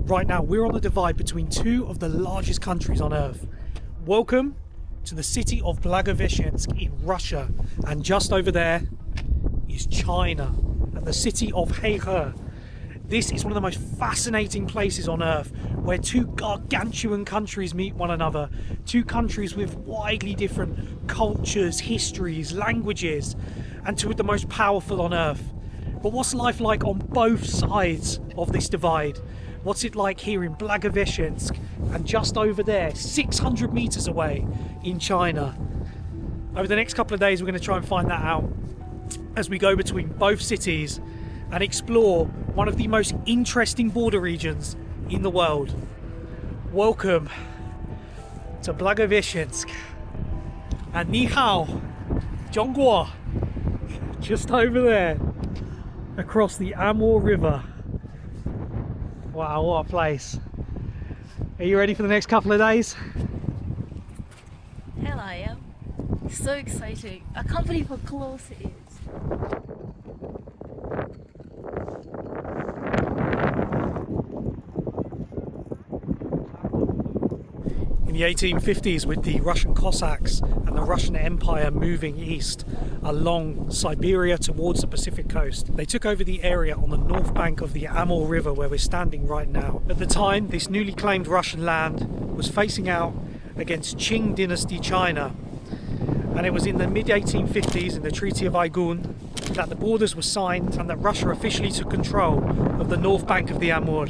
Right now, we're on the divide between two of the largest countries on Earth. Welcome to the city of Blagoveshchensk in Russia. And just over there is China and the city of Heihe. This is one of the most fascinating places on Earth, where two gargantuan countries meet one another. Two countries with widely different cultures, histories, languages, and two of the most powerful on Earth. But what's life like on both sides of this divide? What's it like here in Blagoveshchensk and just over there, 600 meters away in China? Over the next couple of days, we're going to try and find that out as we go between both cities and explore one of the most interesting border regions in the world. Welcome to Blagoveshchensk and Ni Hao, Zhongguo, just over there across the Amur River. Wow, what a place. Are you ready for the next couple of days? Hell I am. So exciting. I can't believe how close it is. In the 1850s, with the Russian Cossacks and the Russian Empire moving east along Siberia towards the Pacific coast, they took over the area on the north bank of the Amur River where we're standing right now. At the time, this newly claimed Russian land was facing out against Qing dynasty China, and it was in the mid-1850s in the Treaty of Aigun that the borders were signed and that Russia officially took control of the north bank of the Amur.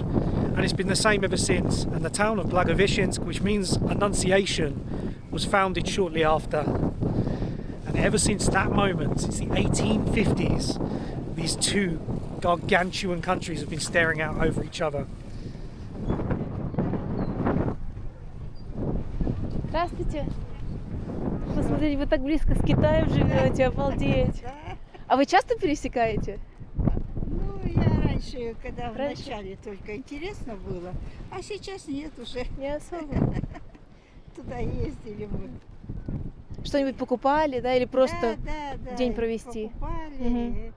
And it's been the same ever since. And the town of Blagoveshchensk, which means Annunciation, was founded shortly after. And ever since that moment, since the 1850s, these two gargantuan countries have been staring out over each other. Здравствуйте. Посмотрите, вы так близко с Китаем живете, обалдеть. А вы часто пересекаете? Раньше, когда в начале только интересно было, а сейчас нет уже. Не особо. Туда ездили мы. Что-нибудь покупали, да, или просто да, день провести? Покупали.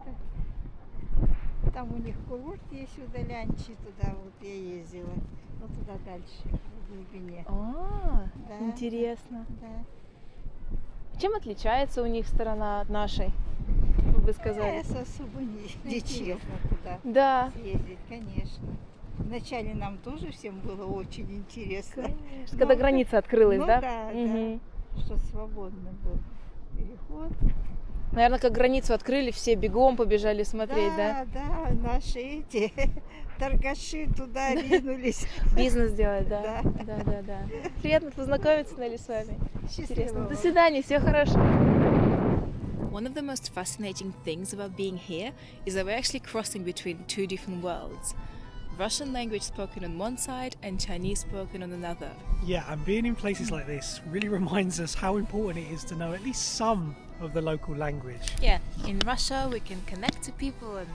Там у них курорт есть в Удалянчи, туда вот я ездила. Вот туда дальше, в глубине. Да, интересно. Да. Чем отличается у них сторона от нашей? Вы сказали. Особо ничем Да. съездить, конечно. Вначале нам тоже всем было очень интересно. Конечно. Когда граница открылась, да? Да, да. Что свободно был переход. Наверное, как границу открыли, все бегом побежали смотреть, да? Да, наши эти торгаши туда ринулись. Бизнес делать, да. Да. Приятно познакомиться, Нелли, с вами. Интересно. До свидания, всего хорошего. One of the most fascinating things about being here is that we're actually crossing between two different worlds. Russian language spoken on one side and Chinese spoken on another. Yeah, and being in places like this really reminds us how important it is to know at least some of the local language. Yeah, in Russia we can connect to people and,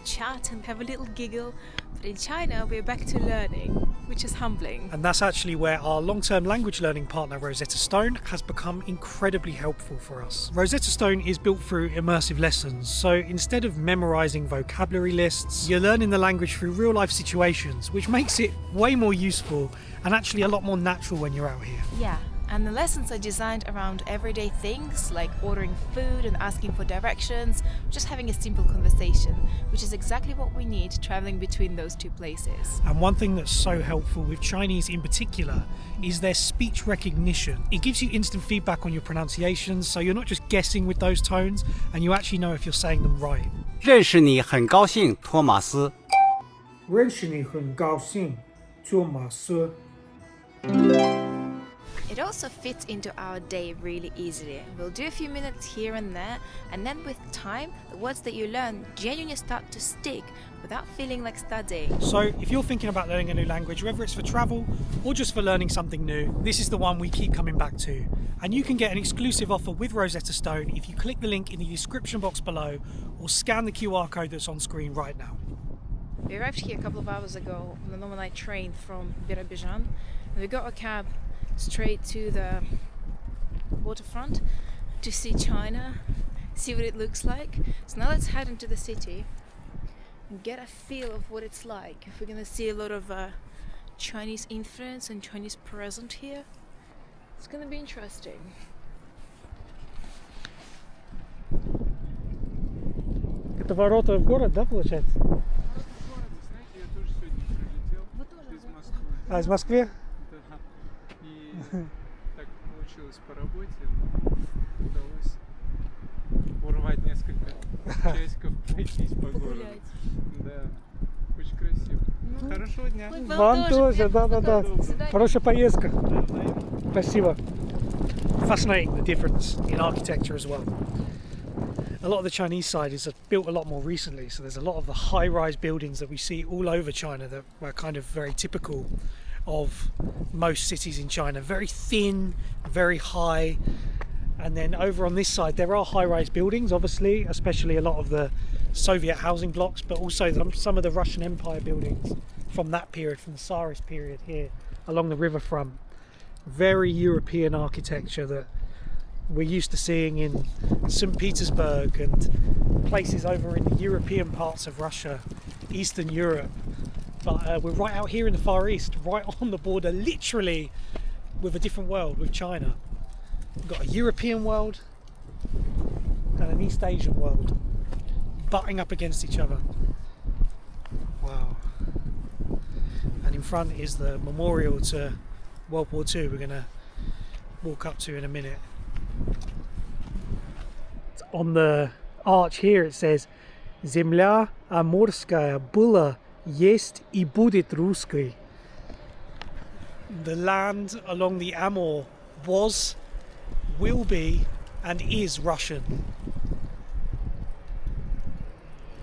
chat and have a little giggle. But in China we're back to learning, which is humbling. And that's actually where our long-term language learning partner Rosetta Stone has become incredibly helpful for us. Rosetta Stone is built through immersive lessons, so instead of memorizing vocabulary lists, you're learning the language through real-life situations, which makes it way more useful and actually a lot more natural when you're out here. Yeah. And the lessons are designed around everyday things like ordering food and asking for directions, just having a simple conversation, which is exactly what we need traveling between those two places. And one thing that's so helpful with Chinese in particular is their speech recognition. It gives you instant feedback on your pronunciations, so you're not just guessing with those tones, and you actually know if you're saying them right. 认识你很高兴，托马斯。认识你很高兴，托马斯。 It also fits into our day really easily. We'll do a few minutes here and there, and then with time, the words that you learn genuinely start to stick without feeling like studying. So if you're thinking about learning a new language, whether it's for travel or just for learning something new, this is the one we keep coming back to. And you can get an exclusive offer with Rosetta Stone if you click the link in the description box below or scan the QR code that's on screen right now. We arrived here a couple of hours ago on the overnight train from Birobidzhan, and we got a cab straight to the waterfront to see China, see what it looks like. So now let's head into the city and get a feel of what it's like. If we're gonna see a lot of Chinese influence and Chinese presence here. It's gonna be interesting. Это ворота в город, да, получается? Знаете, я тоже сегодня прилетел из Москвы. А, из Москвы? Да. И так получилось по работе, но удалось урвать несколько часиков пройтись по городу. Да, очень красиво. Хорошего дня. Вам тоже, да. Хорошая поездка. Спасибо. Fascinating, the difference in architecture as well. A lot of the Chinese side is built a lot more recently, so there's a lot of the high-rise buildings that we see all over China that are kind of very typical of most cities in China. Very thin, very high. And then over on this side there are high-rise buildings, obviously, especially a lot of the Soviet housing blocks, but also some of the Russian Empire buildings from that period, from the Tsarist period here along the riverfront. Very European architecture that we're used to seeing in St. Petersburg and places over in the European parts of Russia, Eastern Europe. But we're right out here in the Far East, right on the border, literally with a different world, with China. We've got a European world and an East Asian world butting up against each other. Wow. And in front is the memorial to World War II we're going to walk up to in a minute. On the arch here it says Земля Амурская была, есть и будет русской. The land along the Amur was, will be and is Russian.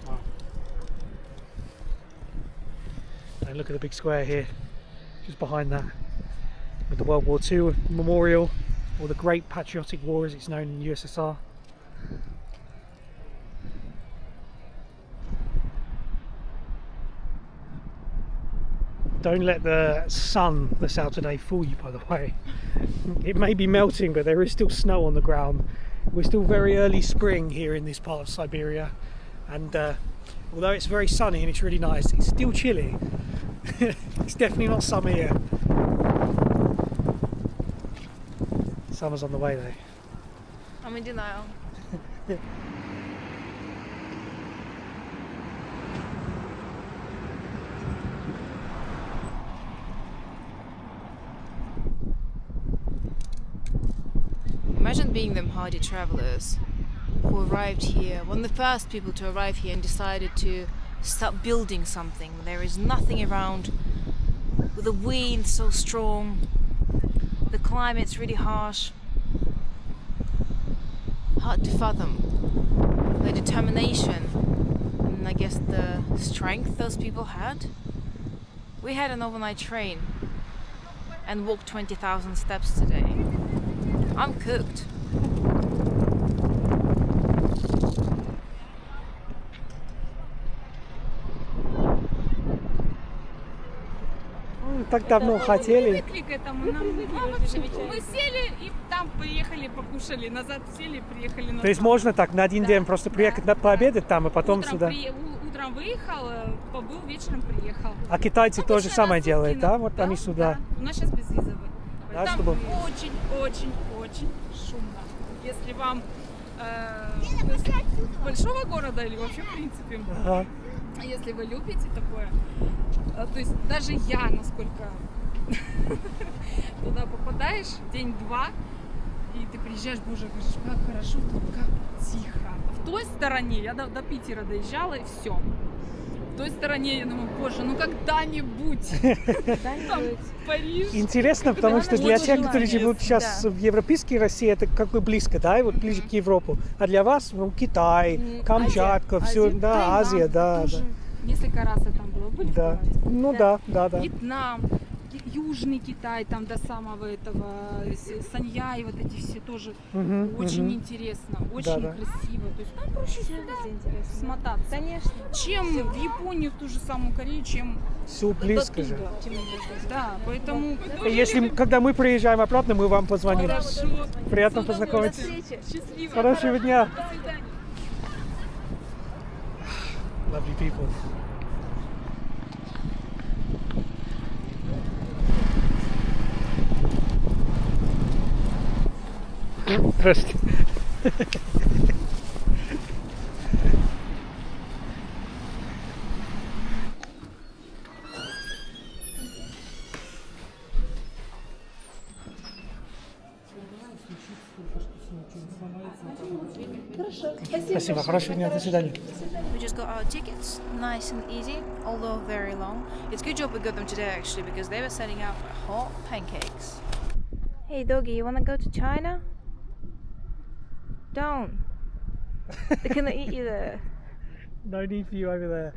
Wow. And look at the big square here, just behind that, with the World War II memorial, or the Great Patriotic War as it's known in the USSR. Don't let the sun that's out today fool you, by the way. It may be melting, but there is still snow on the ground. We're still very early spring here in this part of Siberia, and although it's very sunny and it's really nice, it's still chilly. It's definitely not summer yet. Summer's on the way though. I'm in denial. Imagine being them hardy travelers who arrived here, one of the first people to arrive here and decided to start building something. There is nothing around, with the wind so strong, the climate's really harsh. Hard to fathom. The determination and I guess the strength those people had. We had an overnight train and walked 20,000 steps today. I'm cooked. Так давно хотели. Привыкли к этому. Мы сели и там поехали, покушали, назад сели, приехали назад. То есть можно так на один день просто приехать пообедать там и потом Утром сюда? Утром выехал, побыл, вечером приехал. А китайцы то же самое делают, да? Вот они сюда. Да. У нас сейчас безвизовый. Да, Там чтобы- очень шумно. Если вам из большого города или вообще в принципе, Ага. если вы любите такое, то есть даже я, насколько туда попадаешь, день-два, и ты приезжаешь, боже, говоришь, как хорошо тут, как тихо. В той стороне, я до Питера доезжала, и все. В той стороне, я думаю, боже, ну когда-нибудь. Там Париж. Интересно, потому что для очень тех, которые желание, живут сейчас в европейской России, это как бы близко, да, и вот ближе к Европе. А для вас, ну, Китай, Камчатка, все, да, Азия, да, да. Несколько раз я там была. Были в Да. Хорватии? Ну да. Вьетнам, Южный Китай, там до самого этого, Саньяи, вот эти все тоже очень интересно, очень Да. красиво. То есть нам проще сюда смотаться. Конечно. Чем в Японию, в ту же самую Корею, чем Все близко же. да, поэтому Если, когда мы приезжаем обратно, мы вам позвоним. хорошо. Приятно С познакомиться. удовольствием. Счастливо. Хорошего дня. До свидания. Lovely people. Здравствуйте. Спасибо, хорошего дня, до свидания. We just got our tickets, nice and easy, although very long. It's a good job we got them today actually, because they were setting out hot pancakes. Hey doggy, you wanna go to China? Don't. They're gonna eat you there. No need for you over there.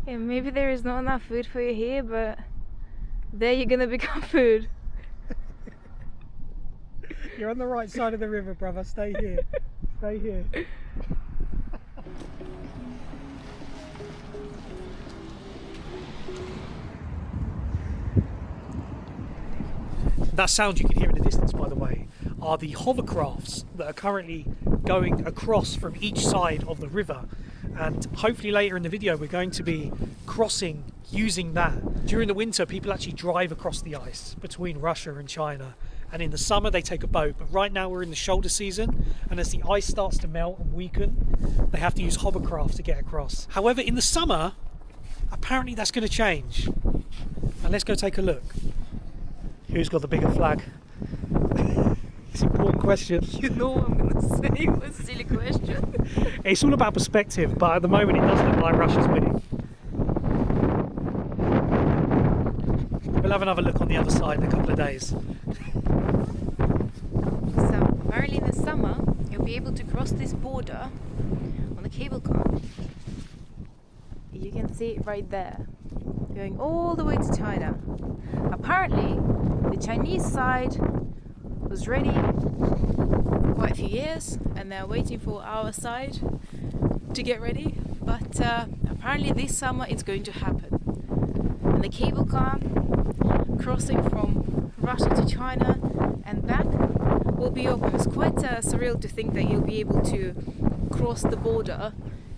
Yeah, maybe there is not enough food for you here, but there you're gonna become food. You're on the right side of the river, brother. Stay here. Stay here. That sound you can hear in the distance, by the way, are the hovercrafts that are currently going across from each side of the river. And hopefully later in the video we're going to be crossing using that. During the winter people actually drive across the ice between Russia and China, and in the summer they take a boat. But right now we're in the shoulder season, and as the ice starts to melt and weaken, they have to use hovercraft to get across. However, in the summer apparently that's going to change, and let's go take a look. Who's got the bigger flag? It's an important question. You know what I'm gonna say, it was a silly question. It's all about perspective, but at the moment it does look like Russia's winning. We'll have another look on the other side in a couple of days. So, apparently in the summer, you'll be able to cross this border on a cable car. You can see it right there, going all the way to China. Apparently, the Chinese side was ready quite a few years, and they're waiting for our side to get ready. But apparently this summer it's going to happen. And the cable car crossing from Russia to China and back will be open. It's quite surreal to think that you'll be able to cross the border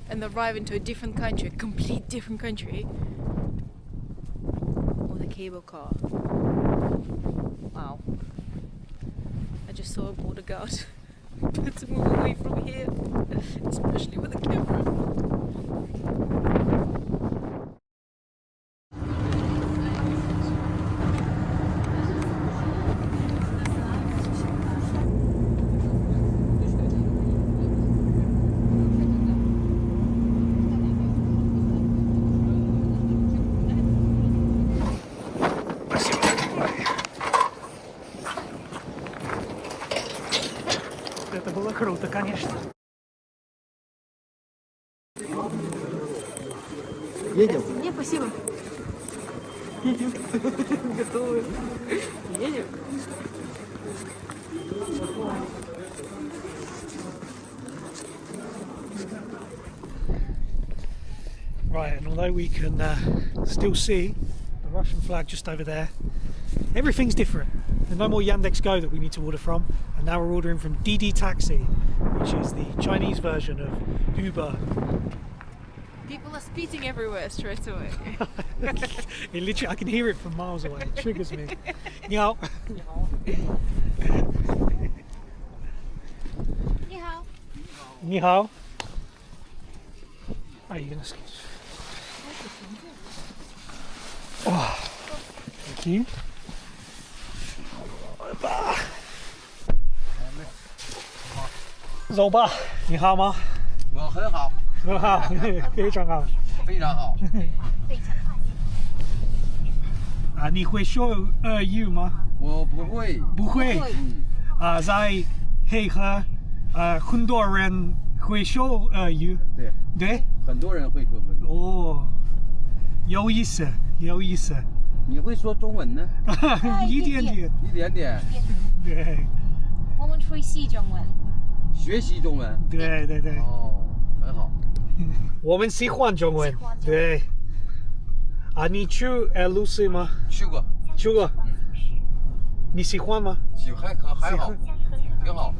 and arrive into a different country, a complete different country, with a cable car. Wow. I just saw a border guard. Let's move away from here, especially with the camera. Это было круто, конечно. Едем? Нет, спасибо. Готовы. Едем. Right, and although we can still see the Russian flag just over there, everything's different. There's no more Yandex Go that we need to order from, and now we're ordering from Didi Taxi, which is the Chinese version of Uber. People are spitting everywhere straight away. It literally, I can hear it from miles away. It triggers me. Ni hao. Ni hao. Are you gonna sketch? Oh, thank you. Ba. 走吧，你好吗？我很好，很好，非常好。非常好。啊，你会说语吗？我不会。不会。啊，在黑河，很多人会说语。对。对。很多人会说俄语。哦，有意思，有意思。你会说中文呢？一点点。一点点。对。我们会习中文。学习中文。对对对。哦，很好。我们喜欢中文。对。啊，你去鲁西吗？去过。去过。你喜欢吗？喜欢，还好，挺好。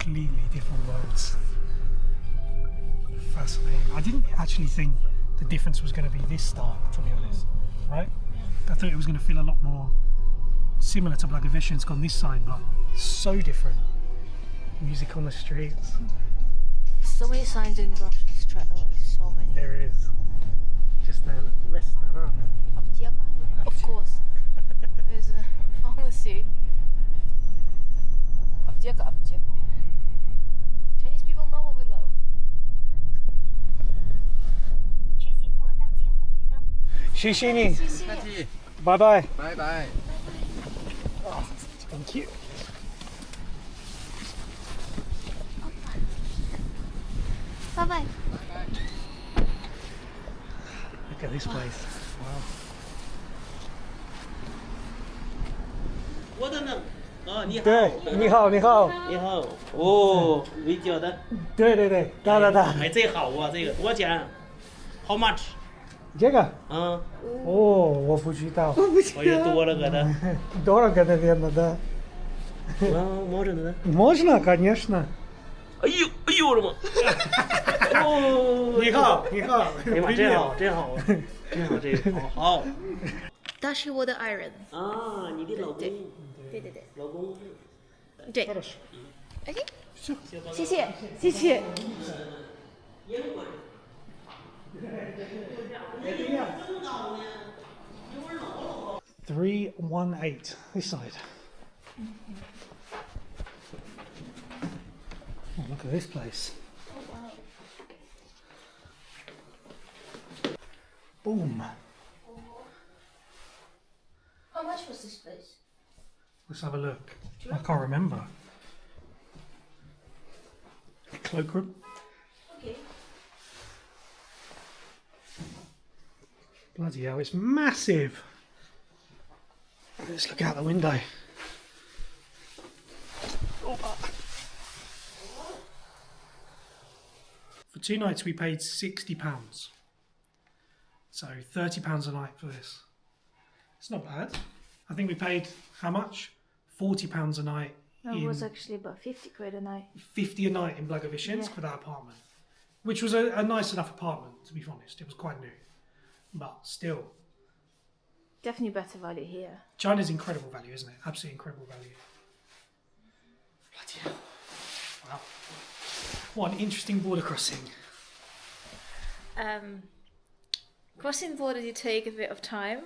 completely different worlds. Fascinating. I didn't actually think the difference was going to be this stark, to be honest. Right? I thought it was going to feel a lot more similar to Blagoveshchensk on this side, but so different. Music on the streets. So many signs in Russian straight away. So many. There is. Just a restaurant. Apteka. Of course. There's a pharmacy. Apteka, apteka. Chinese people know what we love. Shishini. 客气， Bye bye. 拜拜。 Thank you. Bye bye. Look at this place. Wow. 我的呢？哦，你好，对，你好，你好。你好，哦，围剿的，对对对，哒哒哒。哎，这好啊，这个多少钱？How much？这个？嗯，哦，我不知道。我也多了个的，Дорого, наверное, да. можно的。 Можно, конечно. 哎呦，哎呦我的妈！哦，你好，你好。哎呀妈，真好，真好，真好，这个好好。 Dashi water iron. 啊，你的老公，对对对。老公，对。 Хорошо. OK。谢谢，谢谢。 318 this side. Oh, look at this place. Boom. How much was this place? Let's have a look. I can't remember. Cloakroom. Okay. Bloody hell, it's massive. Let's look out the window. For 2 nights we paid £60. So £30 a night for this. It's not bad. I think we paid how much? £40 a night. No, it was actually about 50 quid a night. 50 a night in Blagoveshchensk Yeah. for that apartment. Which was a nice enough apartment, to be honest. It was quite new. But still, Definitely better value here. China's incredible value, isn't it? Absolutely incredible value. Bloody hell. Wow. What an interesting border crossing. Crossing the border did take a bit of time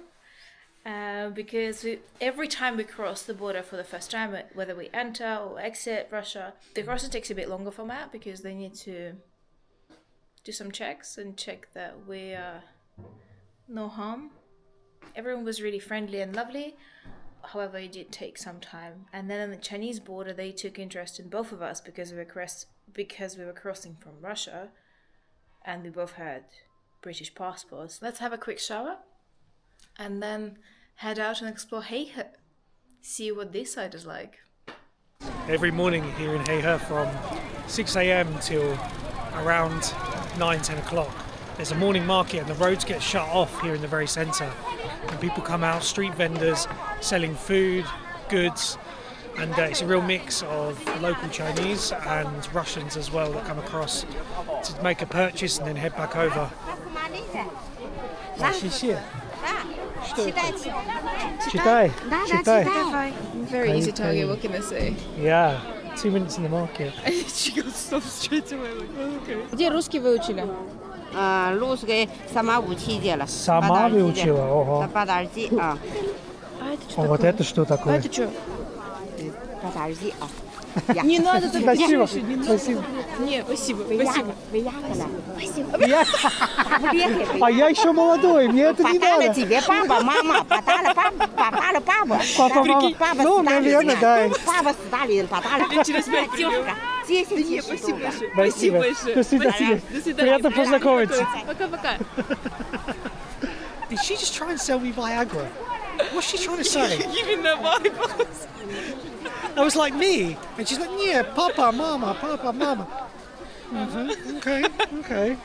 because every time we cross the border for the first time, whether we enter or exit Russia, the crossing takes a bit longer for Matt because they need to do some checks and check that we are no harm. Everyone was really friendly and lovely. However, it did take some time. And then on the Chinese border, they took interest in both of us because we were crossing from Russia, and we both had British passports. Let's have a quick shower, and then head out and explore Heihe. See what this side is like. Every morning here in Heihe from 6 a.m. till around 9-10 o'clock. There's a morning market and the roads get shut off here in the very centre. And people come out, street vendors selling food, goods, and it's a real mix of local Chinese and Russians as well that come across to make a purchase and then head back over. Читай. Very easy target, what can I say? Yeah, 2 minutes in the market. She goes so straight away, like, okay. Где русский выучили? Русская сама учителя. Сама выучила? Ого. Подожди, А вот это что такое? Это что? подожди. Не надо так Спасибо, делать, не надо. спасибо. Не, спасибо, спасибо. А я еще молодой, мне это не Подала надо. тебе папа, мама, подала папа, подала папа. Папа, мама. Папа Ну, наверное, да. Папа Сталин, подала. Через 5 минут. 10 Не, спасибо большое. Спасибо. большое. До свидания. До свидания. Приятно познакомиться. Пока-пока. Did she just try and sell me Viagra? What's she trying to say? Именно Вайбас. I was like, me? And she's like, yeah, papa, mama, papa, mama. Okay, okay.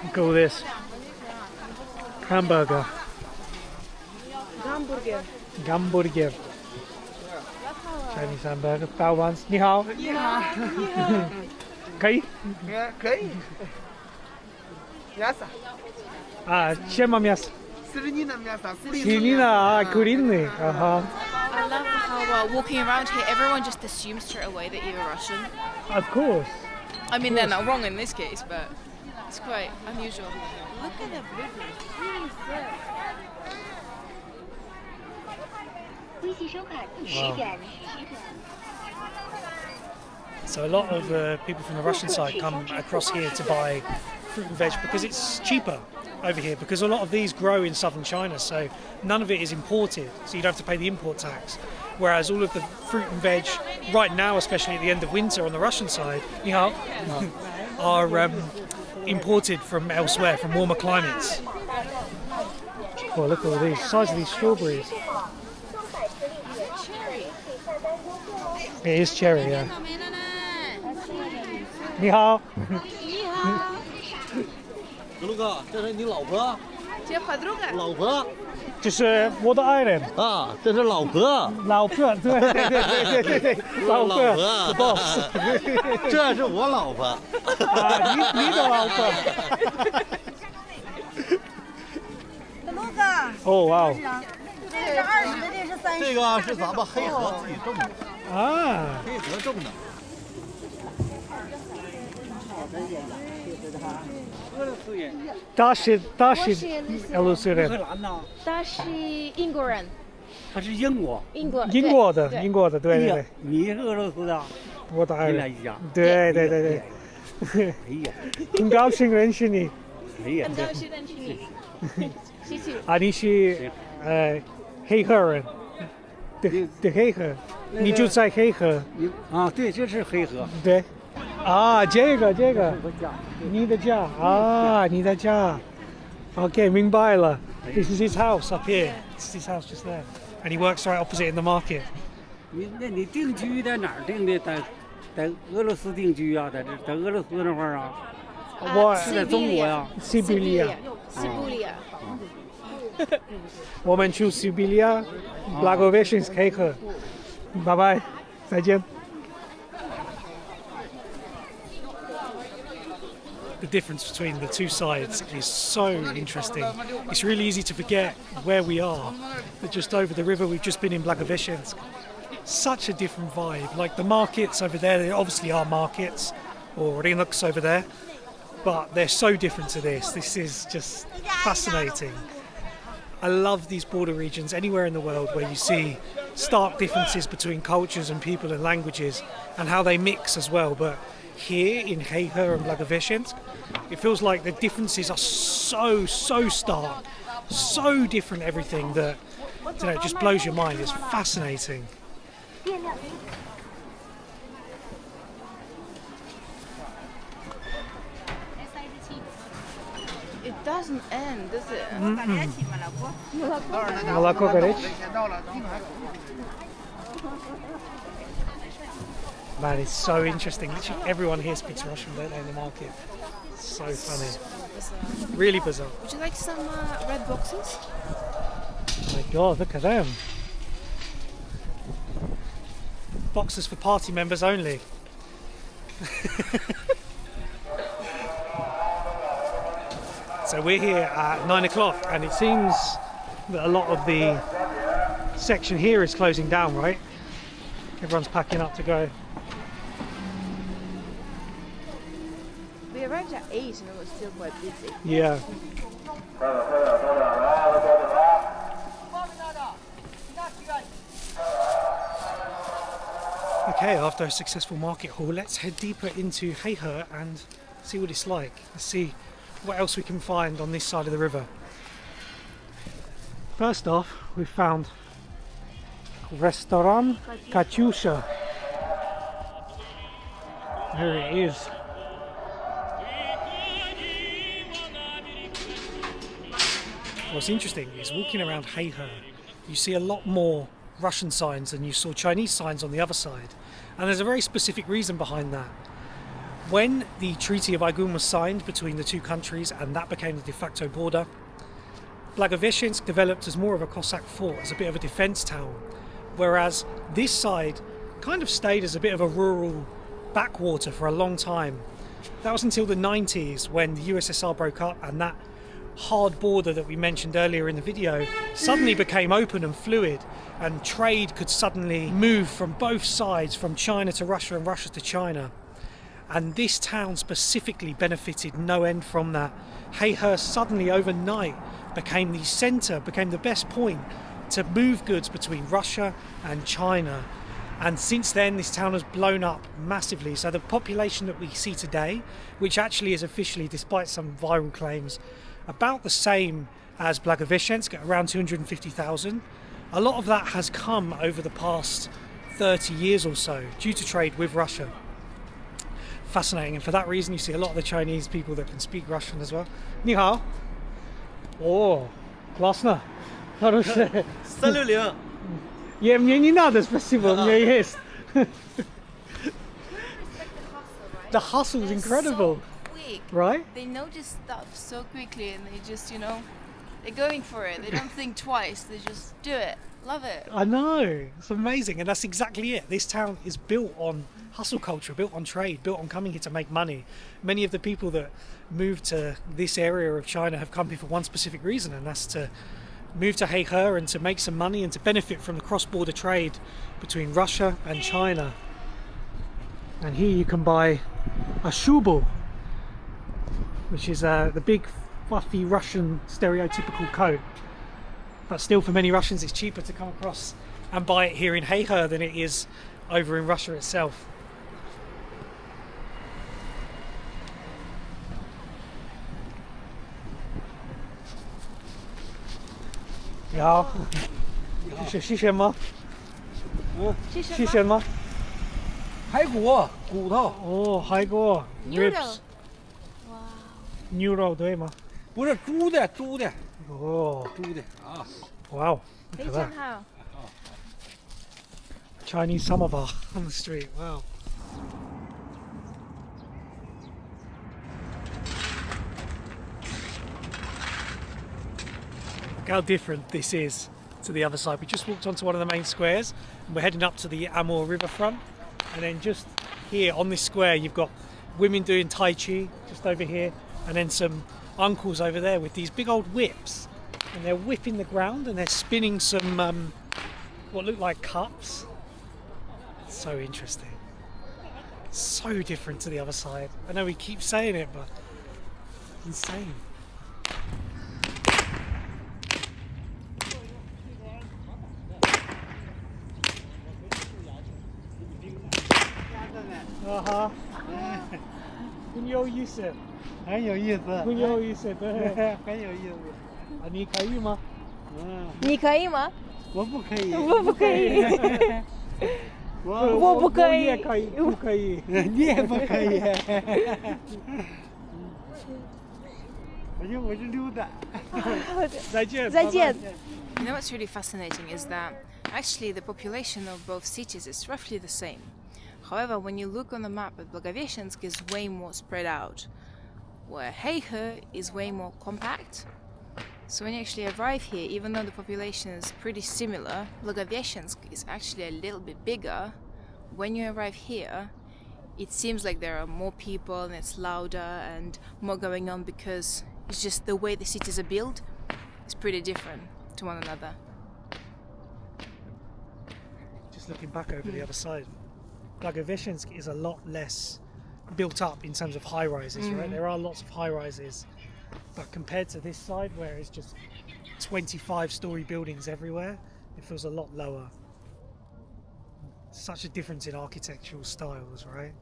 Look at all this. Hamburger. Гамбургер. Hamburger. Chinese hamburger, 包丸。你好。你好，你好。可以。可以。мясо. Чем мясо? Свинина мясо. Свинина, куриный. Ага. I love how walking around here, everyone just assumes straight away that you're Russian. Of course. I mean, they're not wrong in this case, but it's quite unusual. Look at the blueberries. So a lot of people from the Russian side come across here to buy fruit and veg because it's cheaper over here, because a lot of these grow in southern China, so none of it is imported, so you don't have to pay the import tax. Whereas all of the fruit and veg right now, especially at the end of winter on the Russian side, are imported from elsewhere, from warmer climates. Well, look at all these, size of these strawberries. It is cherry, yeah. 你好。你好。格鲁哥，这是你老婆？ Тебе подруга? 老婆就是我的爱人。啊，这是老婆。老婆，对，老婆 ，boss。这是我老婆。你的老婆。格鲁哥。哦，哇哦。这是20的，这是30。这个是咱们黑河自己种的。啊。黑河种的。 他是俄罗斯人，他是英国人。他是英国的，对对对。你是俄罗斯的，我的爱人。一家。对。哎呀，很高兴认识你。哎呀，很高兴认识你。谢谢。你是黑河人，对黑河，你就在黑河。啊，对，这是黑河。对。这个，你的家你的家。Okay, 明白了。This is his house up here. This is his house just there, and he works right opposite in the market. 你定居在哪儿定的？在俄罗斯定居啊，在俄罗斯那块儿啊？我是在中国呀。Siberia。我们去 Siberia, Blagoveshchensk 黑河。拜拜，再见。The difference between the two sides is so interesting. It's really easy to forget where we are, but just over the river we've just been in Blagoveshchensk. Such a different vibe. Like the markets over there, they obviously are markets, or rynoks over there, but they're so different to this. This is just fascinating. I love these border regions anywhere in the world where you see stark differences between cultures and people and languages and how they mix as well, but here in Heihe and Blagoveshchensk, it feels like the differences are so stark, so different everything that it just blows your mind. It's fascinating. It doesn't end, does it? Молоко горячее. Man, it's so interesting. Literally everyone here speaks Russian, don't they, in the market? It's so funny. Really bizarre. Would you like some red boxes? Oh my god, look at them. Boxes for party members only. So we're here at 9 o'clock and it seems that a lot of the section here is closing down, right? Everyone's packing up to go. We arrived at 8 and it was still quite busy. Yeah. Okay, after a successful market haul, let's head deeper into Heihe and see what it's like. Let's see what else we can find on this side of the river. First off, we found Restaurant Katyusha. There it is. What's interesting is walking around Heihe, you see a lot more Russian signs than you saw Chinese signs on the other side. And there's a very specific reason behind that. When the Treaty of Aigun was signed between the two countries and that became the de facto border, Blagoveshchensk developed as more of a Cossack fort, as a bit of a defence town, whereas this side kind of stayed as a bit of a rural backwater for a long time. That was until the 90s when the USSR broke up, and that hard border that we mentioned earlier in the video suddenly became open and fluid, and trade could suddenly move from both sides, from China to Russia and Russia to China. And this town specifically benefited no end from that. Heihe suddenly overnight became the centre, became the best point to move goods between Russia and China. And since then, this town has blown up massively. So the population that we see today, which actually is officially, despite some viral claims, about the same as Blagoveshchensk at around 250,000, a lot of that has come over the past 30 years or so due to trade with Russia. Fascinating, and for that reason you see a lot of the Chinese people that can speak Russian as well. Ni hao. Oh, классно. Хорошо. 360. Мне не надо, спасибо, у меня есть. The hustle is incredible. So quick. Right? They notice stuff so quickly, and they just, they're going for it. They don't think twice. They just do it. Love it. I know, it's amazing, and that's exactly it. This town is built on hustle culture, built on trade, built on coming here to make money. Many of the people that moved to this area of China have come here for one specific reason, and that's to move to Heihe and to make some money and to benefit from the cross-border trade between Russia and China. And here you can buy a shubo, which is the big fluffy Russian stereotypical coat. But still, for many Russians, it's cheaper to come across and buy it here in Heihe than it is over in Russia itself. Yeah. 是什么？是什么？排骨、骨头。哦，海骨 ribs。 牛肉对吗？不是猪的，猪的。哦，猪的啊。Wow. Look at that. 好。 Chinese samovar on the street. Wow. Look how different this is to the other side. We just walked onto one of the main squares and we're heading up to the Amur riverfront, and then just here on this square you've got women doing Tai Chi just over here, and then some uncles over there with these big old whips, and they're whipping the ground and they're spinning some what look like cups. So interesting. So different to the other side. I know we keep saying it, but insane. Aha. 很有意思。很有意思。很有意思，对。很有意思。啊，你可以吗？你可以吗？我不可以。我不可以。我不可以。我也可以，不可以。你也不可以。我是溜达。再见。再见。 You know what's really fascinating is that actually the population of both cities is roughly the same. However, when you look on the map at Blagoveshchensk is way more spread out, where Heihe is way more compact. So when you actually arrive here, even though the population is pretty similar, Blagoveshchensk is actually a little bit bigger. When you arrive here, it seems like there are more people and it's louder and more going on, because it's just the way the cities are built is pretty different to one another. Just looking back over the other side, Blagoveshchensk is a lot less built up in terms of high rises, right? There are lots of high rises, but compared to this side where it's just 25-story buildings everywhere, it feels a lot lower. Such a difference in architectural styles, right?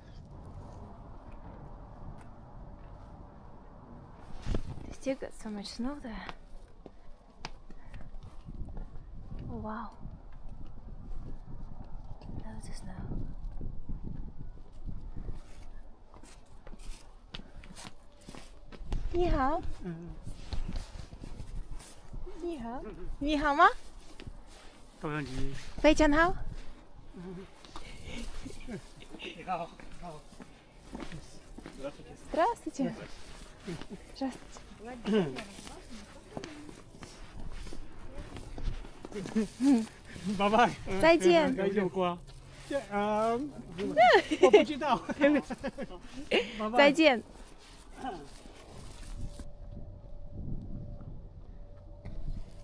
Still got so much snow there. Oh wow. Loads of snow. 你好。你好。你好吗？照相机。非常好。好。 Здравствуйте. Здравствуйте. Bye bye. 再见。再见，瓜。我不知道。再见。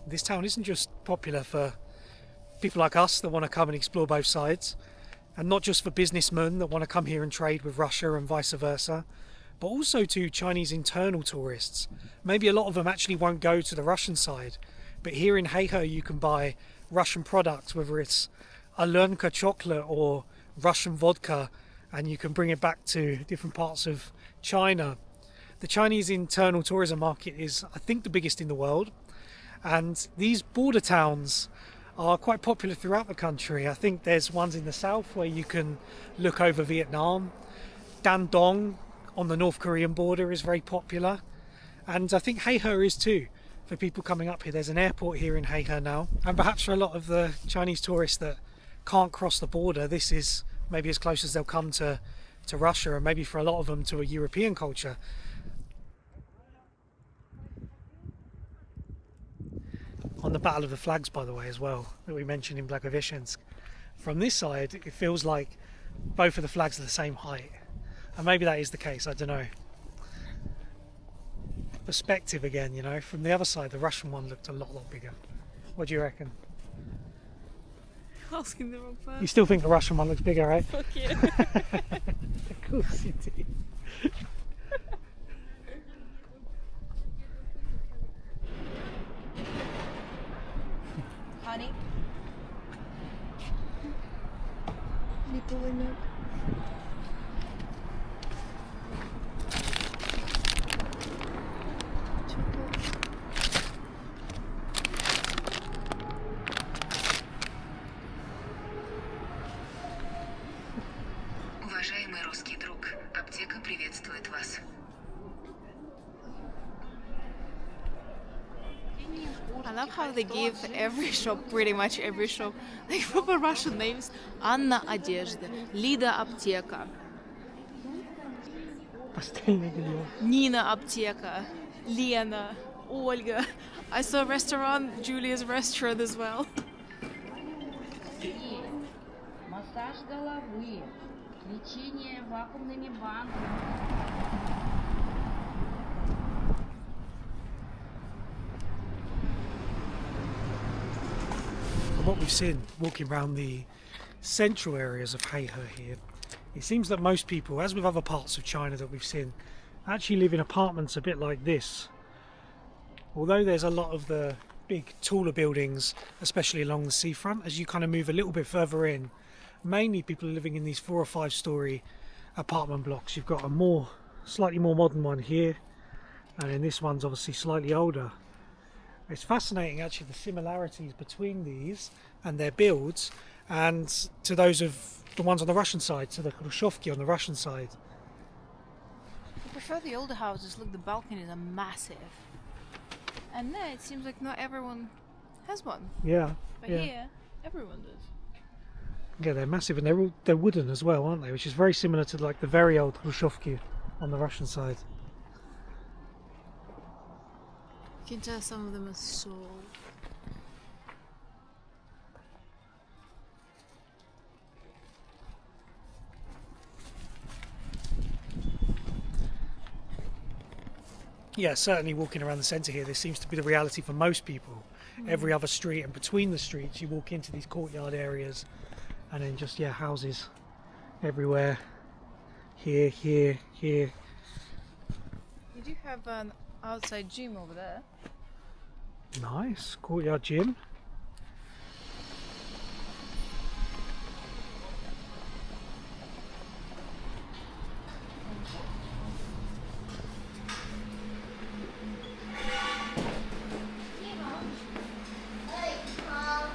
This town isn't just popular for people like us that want to come and explore both sides, and not just for businessmen that want to come here and trade with Russia and vice versa, but also to Chinese internal tourists. Maybe a lot of them actually won't go to the Russian side, but here in Heihe you can buy Russian products, whether it's Alenka chocolate or Russian vodka, and you can bring it back to different parts of China. The Chinese internal tourism market is, I think, the biggest in the world, and these border towns are quite popular throughout the country. I think there's ones in the south where you can look over Vietnam. Dandong on the North Korean border is very popular, and I think Heihe is too for people coming up here. There's an airport here in Heihe now, and perhaps for a lot of the Chinese tourists that can't cross the border, this is maybe as close as they'll come to Russia, and maybe for a lot of them to a European culture. On the Battle of the Flags, by the way, as well, that we mentioned in Blagoveshchensk, from this side it feels like both of the flags are the same height, and maybe that is the case, I don't know. Perspective again, you know. From the other side the Russian one looked a lot bigger. What do you reckon? Asking the wrong person. You still think the Russian one looks bigger, right? Fuck yeah. Cool city. Honey? Липовый мед. Уважаемый русский друг, аптека приветствует вас. I love how they give every shop, pretty much every shop, like proper Russian names. Anna одежда, Lida аптека, Nina аптека, Lena, Olga. I saw a restaurant, Julia's restaurant as well. Массаж головы, лечение вакуумными банками. From what we've seen walking around the central areas of Heihe here, it seems that most people, as with other parts of China that we've seen, actually live in apartments a bit like this. Although there's a lot of the big taller buildings, especially along the seafront, as you kind of move a little bit further in, mainly people are living in these 4 or 5 story apartment blocks. You've got a slightly more modern one here, and then this one's obviously slightly older. It's fascinating actually the similarities between these and their builds, and to those of the ones on the Russian side, to the Khrushchevki on the Russian side. I prefer the older houses. Look, the balconies are massive. And there it seems like not everyone has one. Yeah. But yeah. here, everyone does. Yeah, they're massive, and they're wooden as well, aren't they? Which is very similar to like the very old Khrushchevki on the Russian side. You can tell some of them are so old. Yeah, certainly walking around the centre here, this seems to be the reality for most people. Every other street, and between the streets you walk into these courtyard areas, and then just, yeah, houses everywhere. Here, here, here. You do have an outside gym over there. Nice, courtyard gym.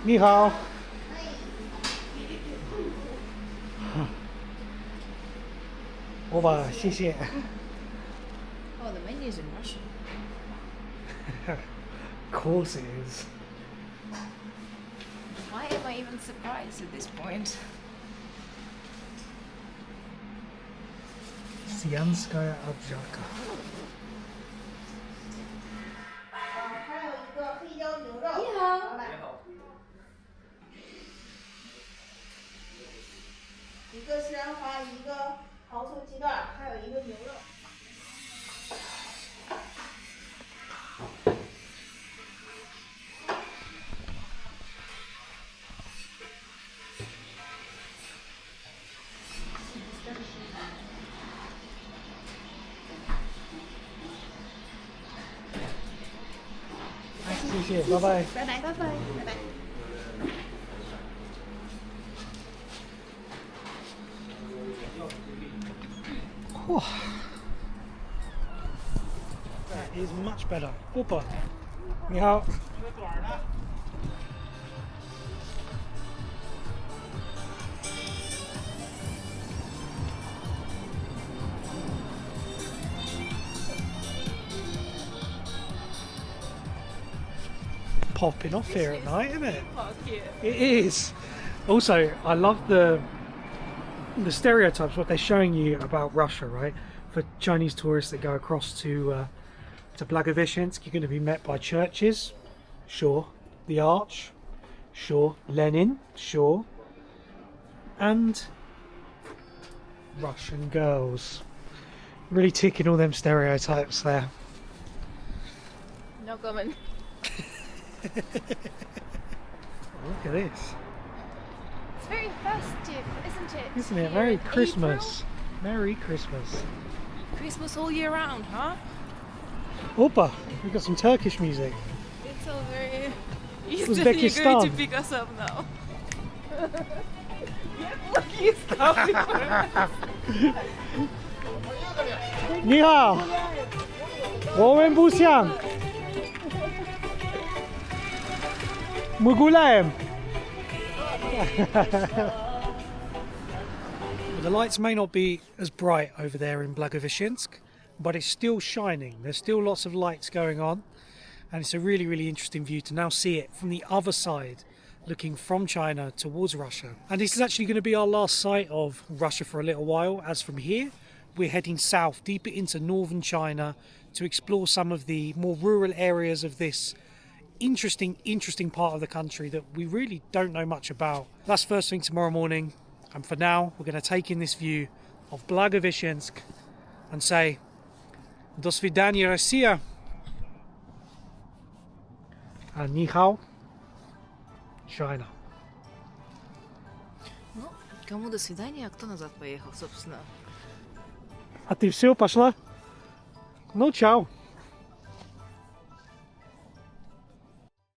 Ni hao. Over, 谢谢. Oh, the menu's in Russian. Of course it is. Why am I even surprised at this point? Sianskaya Abjaka. 还有一个黑椒牛肉。你好。好嘞谢谢，拜拜。拜拜拜拜拜拜。Whew. That is much better. Opa. 你好。Popping off here at night, isn't it? It is. Also, I love the stereotypes, what they're showing you about Russia, right? For Chinese tourists that go across to Blagoveshchensk, you're going to be met by churches, sure. The Arch, sure. Lenin, sure. And Russian girls. Really ticking all them stereotypes there. No comment. Look at this. It's very festive, isn't it? Isn't it? Here Merry in Christmas. Merry Christmas. Christmas all year round, huh? Opa, we've got some Turkish music. It's all very Eastern. You're Uzbekistan. going to pick us up now. Ni hao. 我们不想. Mugulaem. The lights may not be as bright over there in Blagoveshchensk, but it's still shining. There's still lots of lights going on, and it's a really, really interesting view to now see it from the other side, looking from China towards Russia. And this is actually going to be our last sight of Russia for a little while, as from here we're heading south, deeper into northern China, to explore some of the more rural areas of this interesting part of the country that we really don't know much about. That's first thing tomorrow morning, and for now we're going to take in this view of Blagoveshchensk and say До свидания, Россия, and Ni hao, China. Ну, кому до свидания, а кто назад поехал, собственно. А ты все, пошла? Ну, чао.